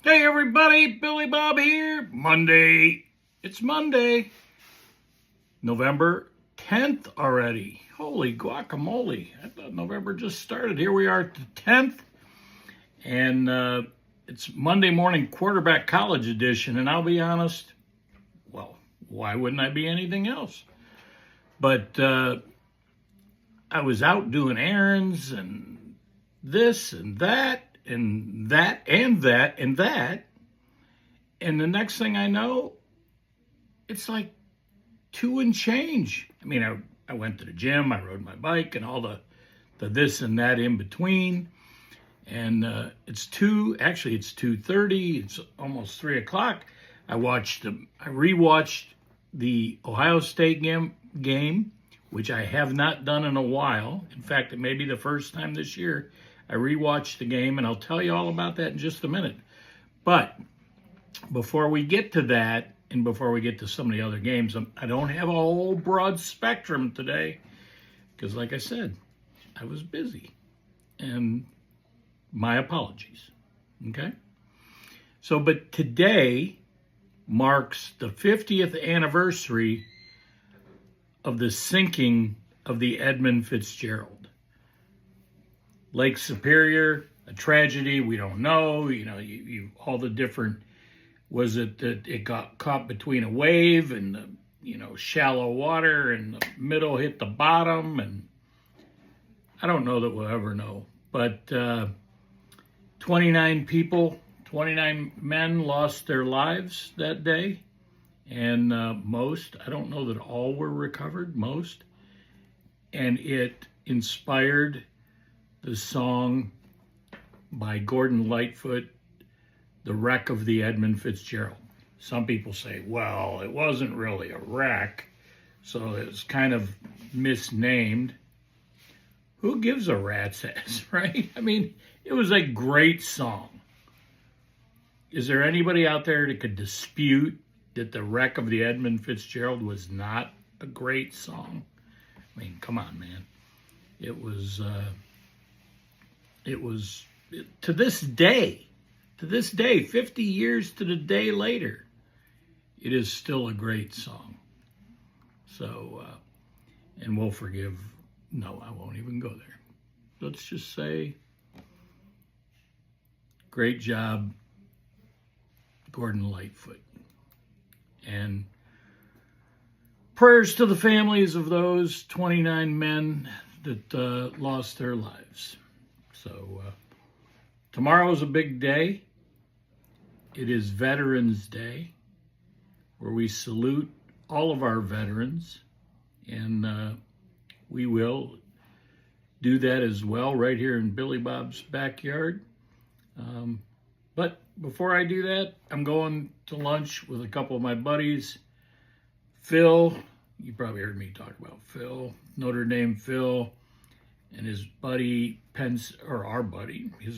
Hey everybody, Billy Bob here. Monday. It's Monday. November 10th already. Holy guacamole. I thought November just started. Here we are at the 10th. And it's Monday morning quarterback college edition. And I'll be honest, well, why wouldn't I be anything else? But I was out doing errands and this and that and that and that and that. And the next thing I know, it's like 2 and change. I mean, I went to the gym, I rode my bike, and all the this and that in between. And it's 2:30. It's almost 3 o'clock. I rewatched the Ohio State game, which I have not done in a while. In fact, it may be the first time this year I rewatched the game, and I'll tell you all about that in just a minute. But before we get to that, and before we get to some of the other games, I don't have a whole broad spectrum today because, like I said, I was busy. And my apologies. Okay? So, but today marks the 50th anniversary of the sinking of the Edmund Fitzgerald. Lake Superior, a tragedy, we don't know. You know, all the different, was it that it got caught between a wave and the, shallow water and the middle hit the bottom, and I don't know that we'll ever know. But 29 men lost their lives that day, and most, I don't know that all were recovered, most, and it inspired the song by Gordon Lightfoot, The Wreck of the Edmund Fitzgerald. Some people say, well, it wasn't really a wreck, so it's kind of misnamed. Who gives a rat's ass, right? I mean, it was a great song. Is there anybody out there that could dispute that The Wreck of the Edmund Fitzgerald was not a great song? I mean, come on, man. It was to this day, 50 years to the day later, it is still a great song. So, and we'll forgive, no, I won't even go there. Let's just say, great job, Gordon Lightfoot. And prayers to the families of those 29 men that lost their lives. So tomorrow's a big day. It is Veterans Day, where we salute all of our veterans, and we will do that as well right here in Billy Bob's backyard. But before I do that, I'm going to lunch with a couple of my buddies. Phil, you probably heard me talk about Phil, Notre Dame Phil, and his buddy, his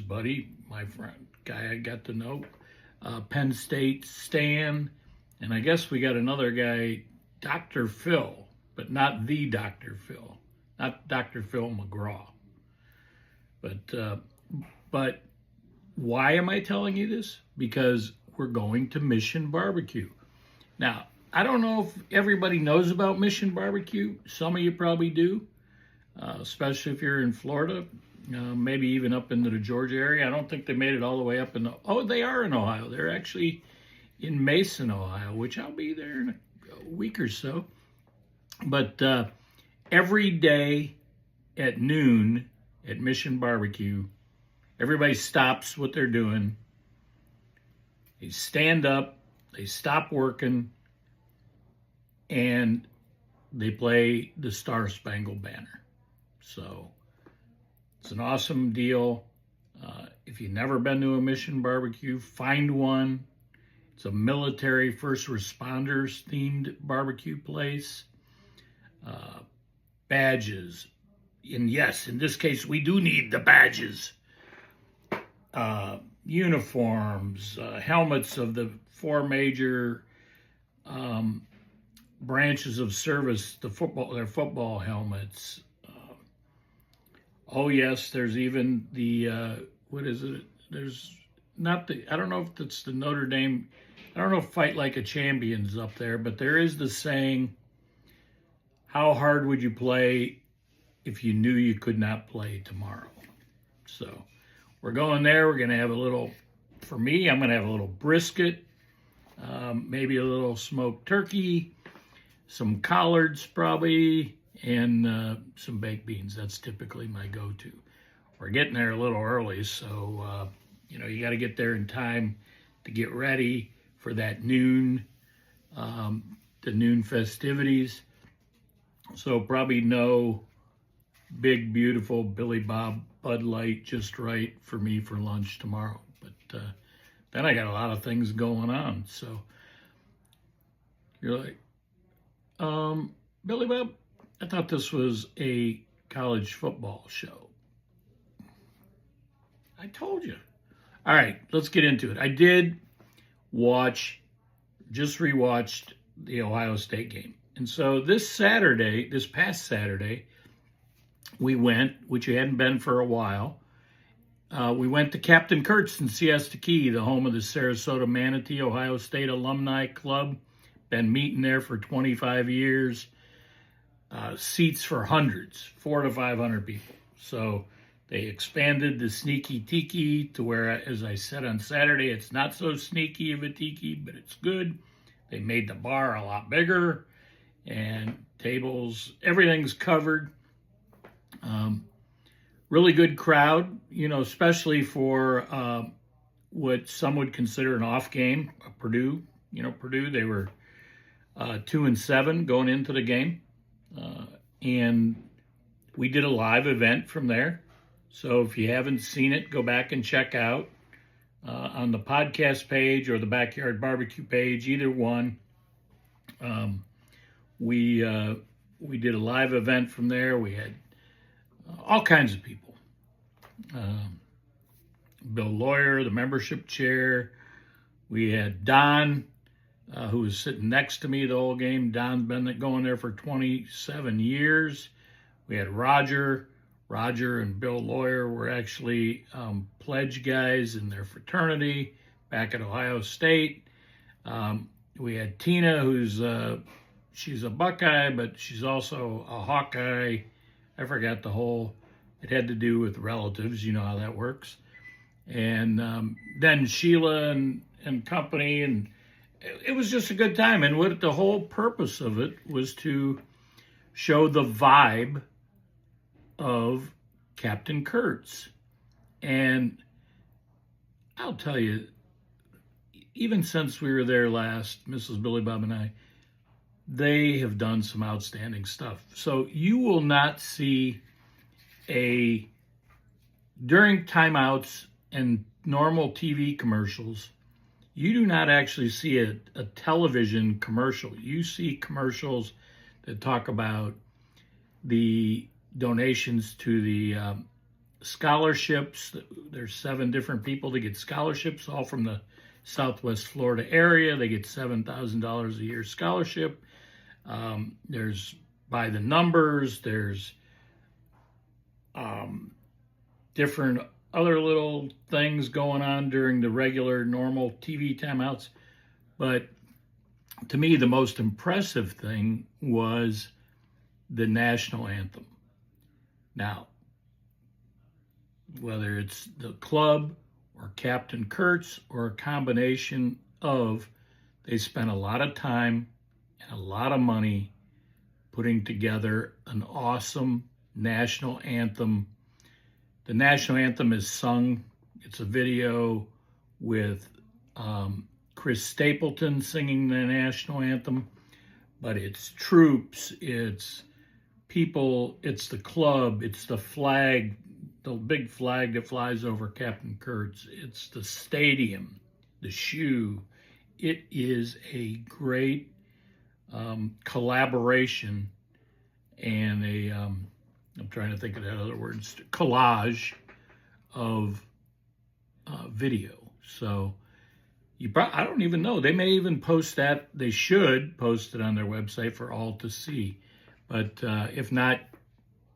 buddy, my friend, guy I got to know, Penn State Stan, and I guess we got another guy, Dr. Phil, but not the Dr. Phil, not Dr. Phil McGraw. But why am I telling you this? Because we're going to Mission Barbecue. Now, I don't know if everybody knows about Mission Barbecue. Some of you probably do. Especially if you're in Florida, maybe even up into the Georgia area. I don't think they made it all the way up they are in Ohio. They're actually in Mason, Ohio, which I'll be there in a week or so. But every day at noon at Mission Barbecue, everybody stops what they're doing. They stand up, they stop working, and they play the Star Spangled Banner. So it's an awesome deal. If you've never been to a Mission Barbecue, find one. It's a military first responders themed barbecue place. Badges. And yes, in this case, we do need the badges. Uniforms, helmets of the 4 major branches of service, their football helmets. Oh yes, there's even the what is it? There's I don't know if it's the Notre Dame, I don't know if Fight Like a Champion's up there, but there is the saying, how hard would you play if you knew you could not play tomorrow? So we're going there. We're going to have a little, for me, I'm going to have a little brisket, maybe a little smoked turkey, some collards probably, and some baked beans. That's typically my go-to. We're getting there a little early, so, you got to get there in time to get ready for that noon, the noon festivities. So probably no big, beautiful Billy Bob Bud Light just right for me for lunch tomorrow. But then I got a lot of things going on. So you're like, Billy Bob, I thought this was a college football show. I told you. All right, let's get into it. I did just rewatched the Ohio State game. And so this past Saturday, we went, which we hadn't been for a while. We went to Captain Kurt's in Siesta Key, the home of the Sarasota Manatee Ohio State Alumni Club. Been meeting there for 25 years. Seats for hundreds, 400 to 500 people. So they expanded the Sneaky Tiki to where, as I said on Saturday, it's not so sneaky of a tiki, but it's good. They made the bar a lot bigger and tables, everything's covered. Really good crowd, especially for what some would consider an off game. Purdue, they were 2-7 going into the game. And we did a live event from there. So if you haven't seen it, go back and check out on the podcast page or the Backyard Barbecue page, either one. We did a live event from there. We had all kinds of people. Bill Lawyer, the membership chair. We had Don, who was sitting next to me the whole game. Don's been going there for 27 years. We had Roger. Roger and Bill Lawyer were actually pledge guys in their fraternity back at Ohio State. We had Tina, she's a Buckeye, but she's also a Hawkeye. I forgot it had to do with relatives, you know how that works. And then Sheila and company, and it was just a good time. And what the whole purpose of it was to show the vibe of Captain Kurt's. And I'll tell you, even since we were there last, Mrs. Billy Bob and I, they have done some outstanding stuff. So you will not see during timeouts and normal TV commercials, you do not actually see a television commercial. You see commercials that talk about the donations to the scholarships. There's 7 different people that get scholarships, all from the Southwest Florida area. They get $7,000 a year scholarship. There's by the numbers. There's different other little things going on during the regular normal TV timeouts. But to me, the most impressive thing was the national anthem. Now, whether it's the club or Captain Kurt's or a combination of, they spent a lot of time and a lot of money putting together an awesome national anthem. The national anthem is sung. It's a video with Chris Stapleton singing the national anthem, but it's troops, it's people, it's the club, it's the flag, the big flag that flies over Captain Kurt's, it's the stadium, the shoe. It is a great collaboration and I'm trying to think of that other word, collage of video. So I don't even know. They may even post that. They should post it on their website for all to see. But if not,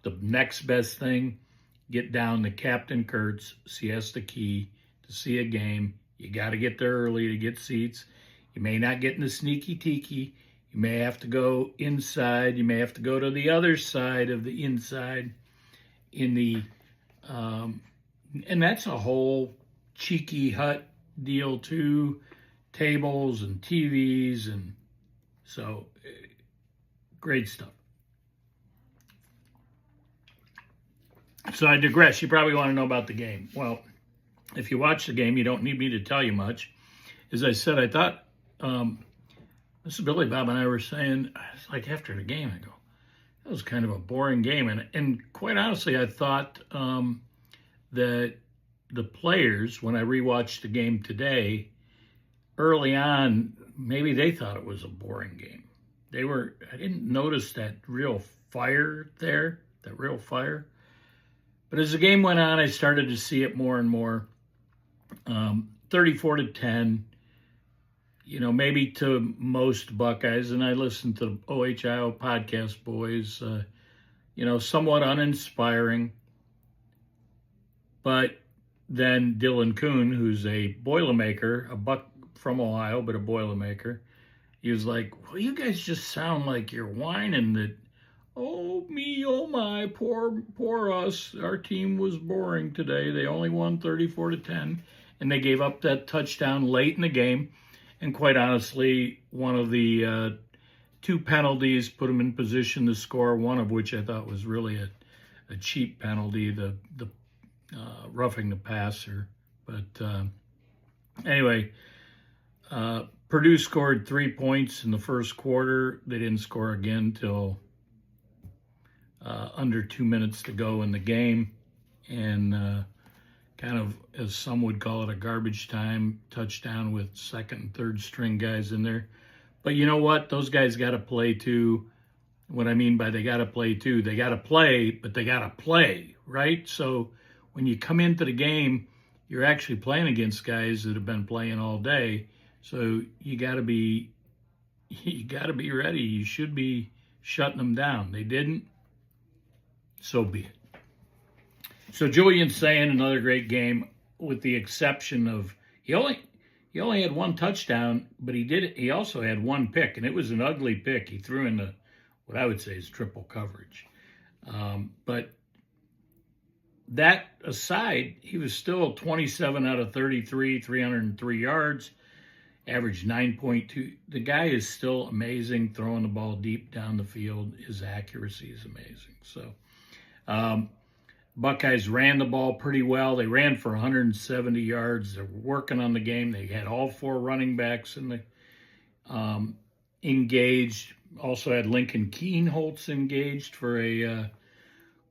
the next best thing, get down to Captain Kurt's, Siesta Key, to see a game, you got to get there early to get seats. You may not get in the sneaky tiki. You may have to go inside. You may have to go to the other side of the inside in the, and that's a whole cheeky hut deal too, tables and TVs, and so great stuff. So I digress. You probably want to know about the game. Well, if you watch the game, you don't need me to tell you much. As I said, I thought, this is Billy Bob and I were saying, it's like after the game, I go, that was kind of a boring game. And quite honestly, I thought that the players, when I rewatched the game today, early on, maybe they thought it was a boring game. I didn't notice that real fire there, that real fire. But as the game went on, I started to see it more and more. 34-10, maybe to most Buckeyes, and I listened to OHIO podcast boys, somewhat uninspiring. But then Dylan Kuhn, who's a Boilermaker, a Buck from Ohio, but a Boilermaker, he was like, well, you guys just sound like you're whining that, oh me, oh my, poor us. Our team was boring today. They only won 34-10, and they gave up that touchdown late in the game. And quite honestly, one of the two penalties put them in position to score, one of which I thought was really a cheap penalty, the roughing the passer. But anyway, Purdue scored 3 points in the first quarter. They didn't score again till under 2 minutes to go in the game. And kind of, as some would call it, a garbage time touchdown with second and third string guys in there. But you know what? Those guys got to play too. What I mean by they got to play too, they got to play, but they got to play, right? So when you come into the game, you're actually playing against guys that have been playing all day. So you got to be ready. You should be shutting them down. They didn't. So be it. So Julian's saying another great game, with the exception of he only had one touchdown, but he also had one pick, and it was an ugly pick. He threw in what I would say is triple coverage. But that aside, he was still 27 out of 33, 303 yards, averaged 9.2. The guy is still amazing, throwing the ball deep down the field. His accuracy is amazing. So Buckeyes ran the ball pretty well. They ran for 170 yards. They're working on the game. They had all four running backs in the engaged. Also had Lincoln Keenholz engaged for a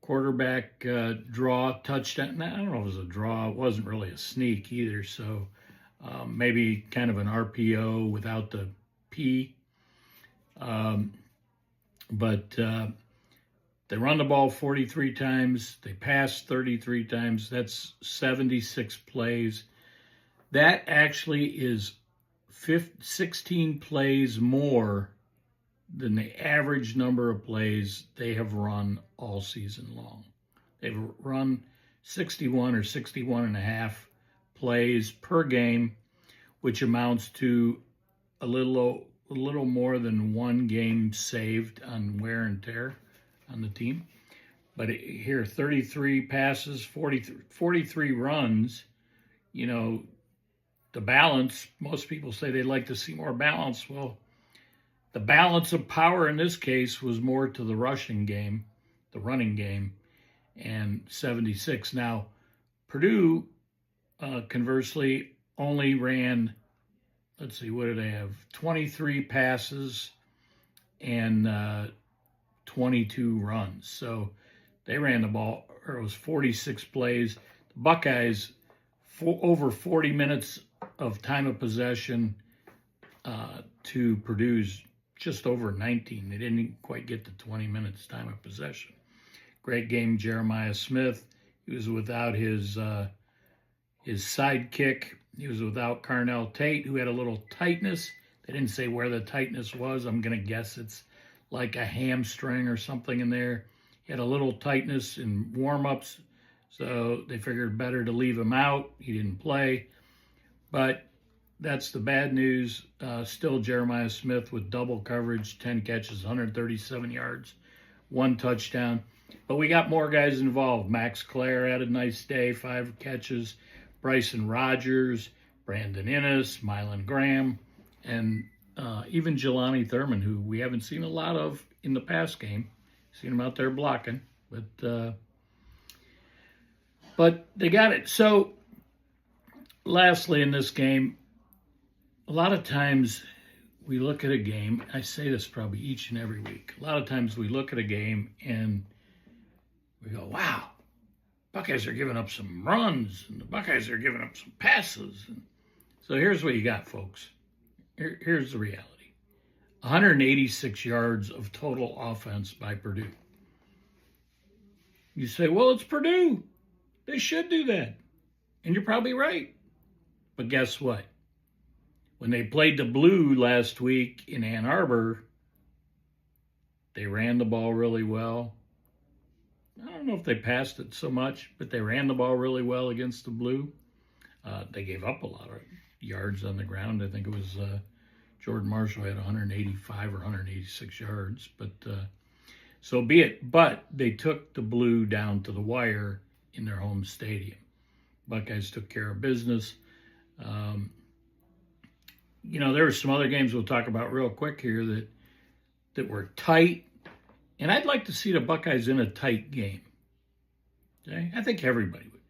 quarterback draw touchdown. Now, I don't know if it was a draw. It wasn't really a sneak either. So maybe kind of an RPO without the P. But they run the ball 43 times. They pass 33 times. That's 76 plays. That actually is 16 plays more than the average number of plays they have run all season long. They've run 61 or 61 and a half plays per game, which amounts to a little more than one game saved on wear and tear on the team. But here, 33 passes, 43 runs, the balance, most people say they'd like to see more balance. Well, the balance of power in this case was more to the running game, and 76. Now, Purdue, conversely, only ran, let's see, what did they have? 23 passes and 22 runs. So they ran the ball, or it was 46 plays. The Buckeyes, over 40 minutes of time of possession to Purdue's just over 19. They didn't quite get to 20 minutes time of possession. Great game, Jeremiah Smith. He was without his sidekick. He was without Carnell Tate, who had a little tightness. They didn't say where the tightness was. I'm going to guess it's like a hamstring or something in there. He had a little tightness in warm-ups. So they figured better to leave him out. He didn't play. But that's the bad news. Still Jeremiah Smith with double coverage, 10 catches, 137 yards, 1 touchdown. But we got more guys involved. Max Clare had a nice day, 5 catches. Bryson Rogers, Brandon Innes, Mylan Graham, and even Jelani Thurman, who we haven't seen a lot of in the past game. Seen him out there blocking, but they got it. So lastly in this game, a lot of times we look at a game, I say this probably each and every week, a lot of times we look at a game and we go, wow, Buckeyes are giving up some runs, and the Buckeyes are giving up some passes. And so here's what you got, folks. Here's the reality. 186 yards of total offense by Purdue. You say, well, it's Purdue. They should do that. And you're probably right. But guess what? When they played the Blue last week in Ann Arbor, they ran the ball really well. I don't know if they passed it so much, but they ran the ball really well against the Blue. They gave up a lot of yards on the ground. I think it was Jordan Marshall had 185 or 186 yards, but so be it. But they took the Blue down to the wire in their home stadium. Buckeyes took care of business. There were some other games we'll talk about real quick here that were tight. And I'd like to see the Buckeyes in a tight game. Okay? I think everybody would.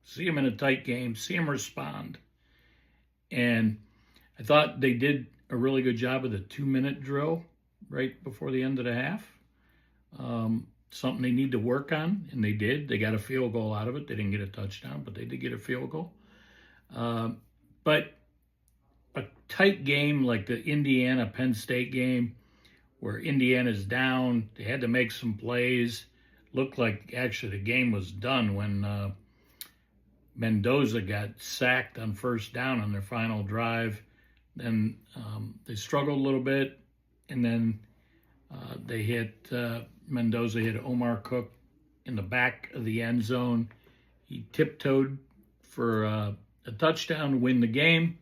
See them in a tight game, see them respond. And I thought they did a really good job of the 2-minute drill right before the end of the half. Something they need to work on, and they did. They got a field goal out of it. They didn't get a touchdown, but they did get a field goal. But a tight game like the Indiana-Penn State game, where Indiana's down, they had to make some plays. Looked like actually the game was done when Mendoza got sacked on first down on their final drive. Then they struggled a little bit, and then they hit Mendoza hit Omar Cook in the back of the end zone. He tiptoed for a touchdown to win the game.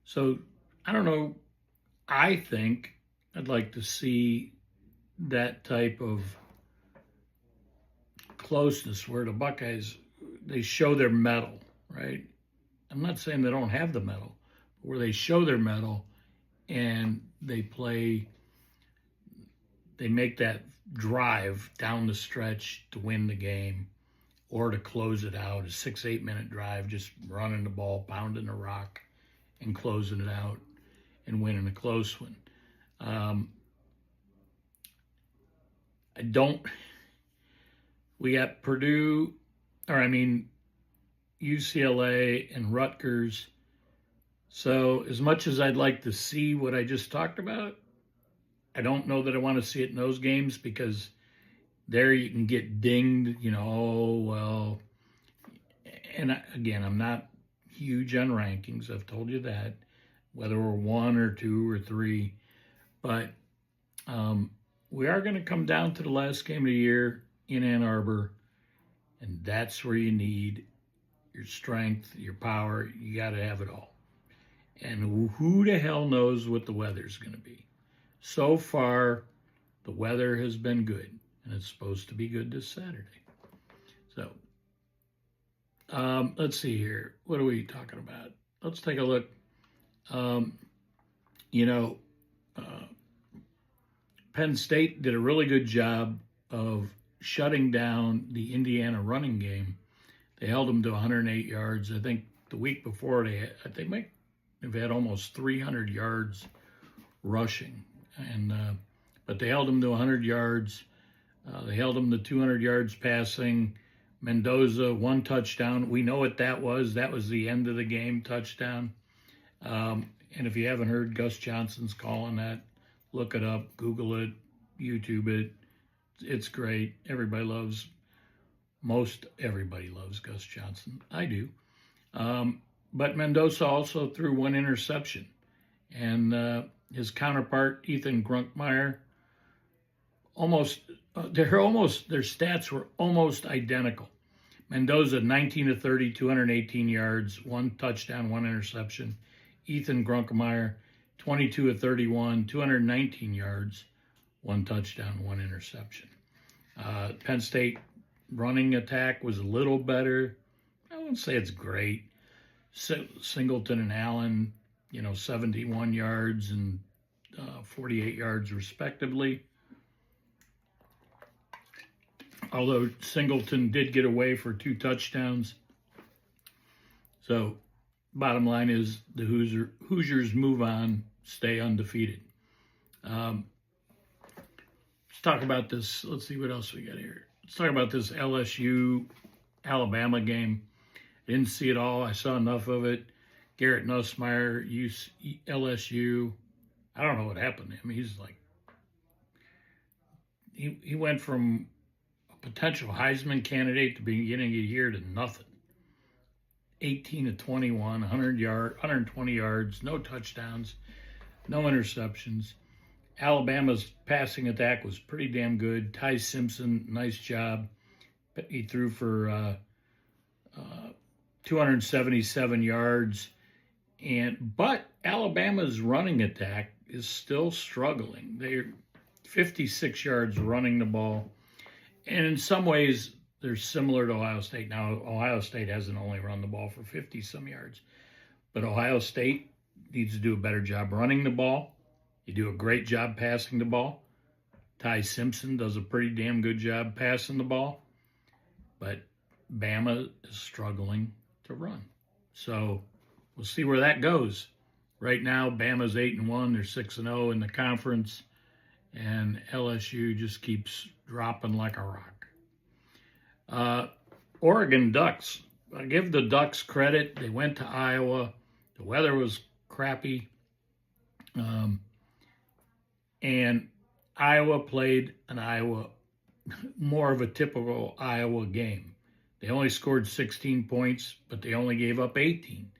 So I don't know. I think I'd like to see that type of closeness where the Buckeyes, they show their mettle, right? I'm not saying they don't have the mettle, but where they show their mettle and they make that drive down the stretch to win the game or to close it out, a 6-8 minute drive, just running the ball, pounding the rock and closing it out and winning a close one. We got Purdue, UCLA and Rutgers. So as much as I'd like to see what I just talked about, I don't know that I want to see it in those games because there you can get dinged, And again, I'm not huge on rankings. I've told you that, whether we're 1 or 2 or 3. But we are going to come down to the last game of the year in Ann Arbor, and that's where you need your strength, your power. You got to have it all. And who the hell knows what the weather's going to be? So far, the weather has been good, and it's supposed to be good this Saturday. So, let's see here. What are we talking about? Let's take a look. Penn State did a really good job of shutting down the Indiana running game. They held them to 108 yards. I think the week before they might have had almost 300 yards rushing, but they held them to 100 yards. They held them to 200 yards passing. Mendoza, 1 touchdown. We know what that was. That was the end of the game touchdown. And if you haven't heard, Gus Johnson's calling that. Look it up, Google it, YouTube it. It's great. Most everybody loves Gus Johnson. I do. But Mendoza also threw 1 interception. And his counterpart, Ethan Grunkmeyer, almost their stats were almost identical. Mendoza 19 of 30, 218 yards, 1 touchdown, 1 interception. Ethan Grunkemeyer 22 of 31, 219 yards, 1 touchdown, 1 interception. Penn State running attack was a little better. I wouldn't say it's great. Singleton and Allen, 71 yards and 48 yards respectively. Although Singleton did get away for 2 touchdowns. So, bottom line is the Hoosiers move on, stay undefeated. Let's talk about this. Let's see what else we got here. Let's talk about this LSU-Alabama game. Didn't see it all. I saw enough of it. Garrett Nussmeier, LSU. I don't know what happened to him. He's like, he went from potential Heisman candidate to beginning of the year to nothing. 18 to 21, 120 yards, no touchdowns, no interceptions. Alabama's passing attack was pretty damn good. Ty Simpson, nice job. He threw for 277 yards. But Alabama's running attack is still struggling. They're 56 yards running the ball. And in some ways, they're similar to Ohio State. Now, Ohio State hasn't only run the ball for 50-some yards. But Ohio State needs to do a better job running the ball. You do a great job passing the ball. Ty Simpson does a pretty damn good job passing the ball. But Bama is struggling to run. So we'll see where that goes. Right now, Bama's 8-1. They're 6-0 in the conference. And LSU just keeps dropping like a rock. Oregon Ducks. I give the Ducks credit. They went to Iowa. The weather was crappy. And Iowa played more of a typical Iowa game. They only scored 16 points, but they only gave up 18.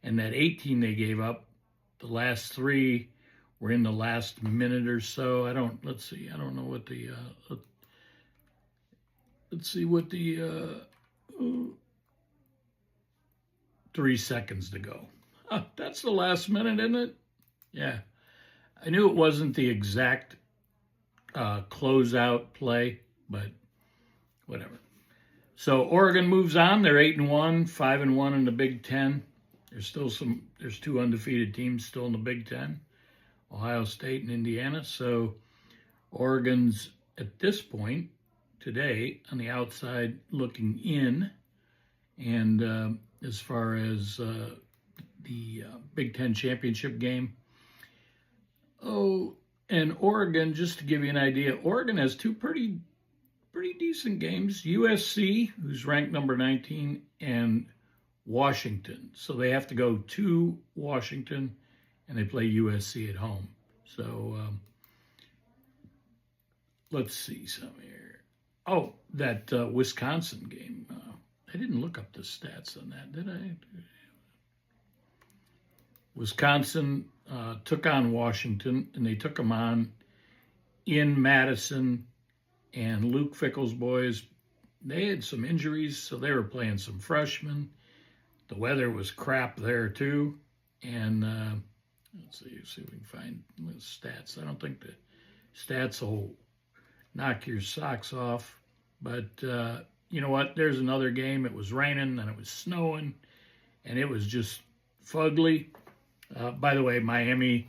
And that 18 they gave up, the last 3 were in the last minute or so. I don't know what the, 3 seconds to go. That's the last minute, isn't it? Yeah. I knew it wasn't the exact closeout play, but whatever. So Oregon moves on. They're 8-1, 5-1 in the Big Ten. There's 2 undefeated teams still in the Big Ten. Ohio State and Indiana. So Oregon's at this point today on the outside looking in. And as far as the Big Ten championship game. Oh, and Oregon, just to give you an idea, Oregon has 2 pretty decent games. USC, who's ranked number 19, and Washington. So they have to go to Washington, and they play USC at home. So let's see some here. Oh, that Wisconsin game. I didn't look up the stats on that, did I? Wisconsin took on Washington, and they took them on in Madison. And Luke Fickell's boys, they had some injuries, so they were playing some freshmen. The weather was crap there, too. And let's see if we can find the stats. I don't think the stats will knock your socks off. But you know what? There's another game. It was raining, and it was snowing, and it was just fugly. By the way, Miami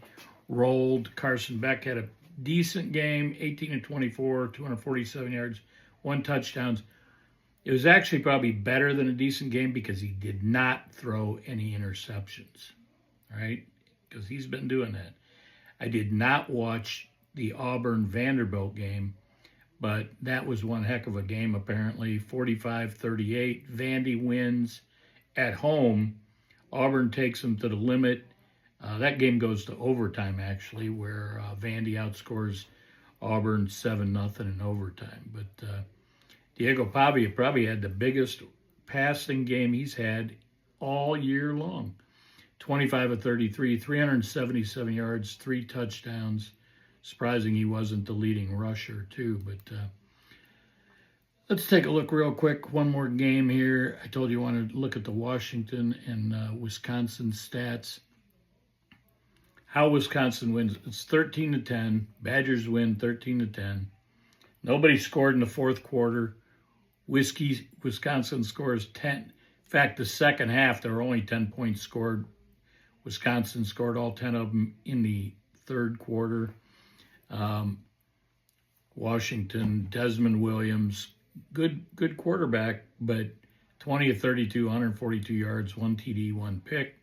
rolled. Carson Beck had a decent game, 18-24, 247 yards, 1 touchdown. It was actually probably better than a decent game because he did not throw any interceptions, right? Because he's been doing that. I did not watch the Auburn-Vanderbilt game, but that was one heck of a game apparently, 45-38. Vandy wins at home. Auburn takes them to the limit. That game goes to overtime, actually, where Vandy outscores Auburn 7-0 in overtime. But Diego Pavia probably had the biggest passing game he's had all year long. 25 of 33, 377 yards, 3 touchdowns. Surprising he wasn't the leading rusher, too. But Let's take a look real quick. One more game here. I told you I wanted to look at the Washington and Wisconsin stats. How Wisconsin wins. It's 13-10. Badgers win 13-10. Nobody scored in the fourth quarter. Wisconsin scores 10. In fact, the second half, there were only 10 points scored. Wisconsin scored all 10 of them in the third quarter. Washington, Desmond Williams, good quarterback, but 20 of 32, 142 yards, 1 TD, 1 pick.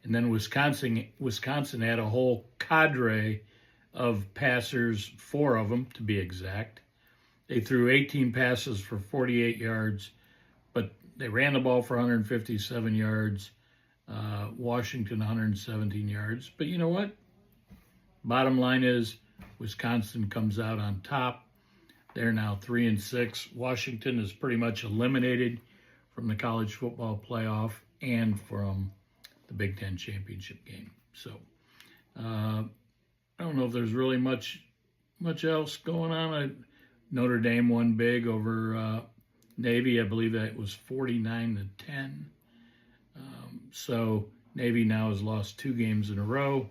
And then Wisconsin had a whole cadre of passers, 4 of them to be exact. They threw 18 passes for 48 yards, but they ran the ball for 157 yards. Washington 117 yards. But you know what? Bottom line is Wisconsin comes out on top. They're now 3-6. Washington is pretty much eliminated from the college football playoff and from the Big Ten championship game. So I don't know if there's really much else going on. Notre Dame won big over Navy. I believe that was 49-10. So Navy now has lost 2 games in a row.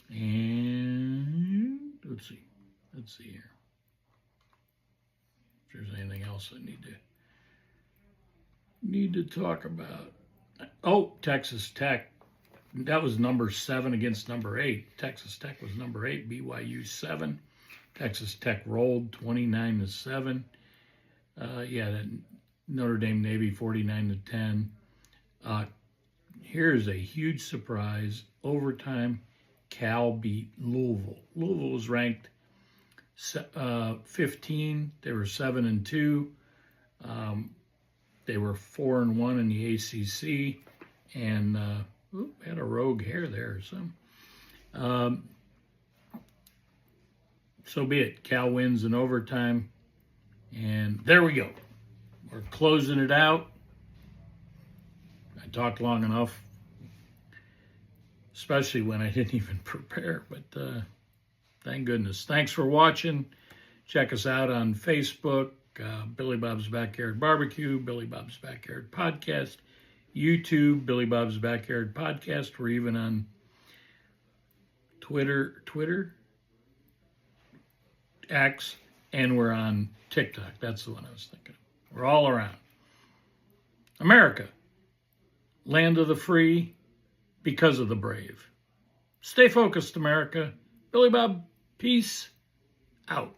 And let's see here if there's anything else I need to talk about. Oh, Texas Tech. That was number 7 against number 8. Texas Tech was number 8, BYU 7. Texas Tech rolled 29-7. That Notre Dame Navy 49-10. Here's a huge surprise. Overtime, Cal beat Louisville. Louisville was ranked 15. They were 7-2. They were 4-1 in the ACC, and had a rogue hair there or something. So be it. Cal wins in overtime, and there we go. We're closing it out. I talked long enough, especially when I didn't even prepare, but thank goodness. Thanks for watching. Check us out on Facebook, Billy Bob's Backyard Barbecue, Billy Bob's Backyard Podcast, YouTube, Billy Bob's Backyard Podcast. We're even on Twitter, X, and we're on TikTok. That's the one I was thinking of. We're all around. America, land of the free, because of the brave. Stay focused, America. Billy Bob, peace out.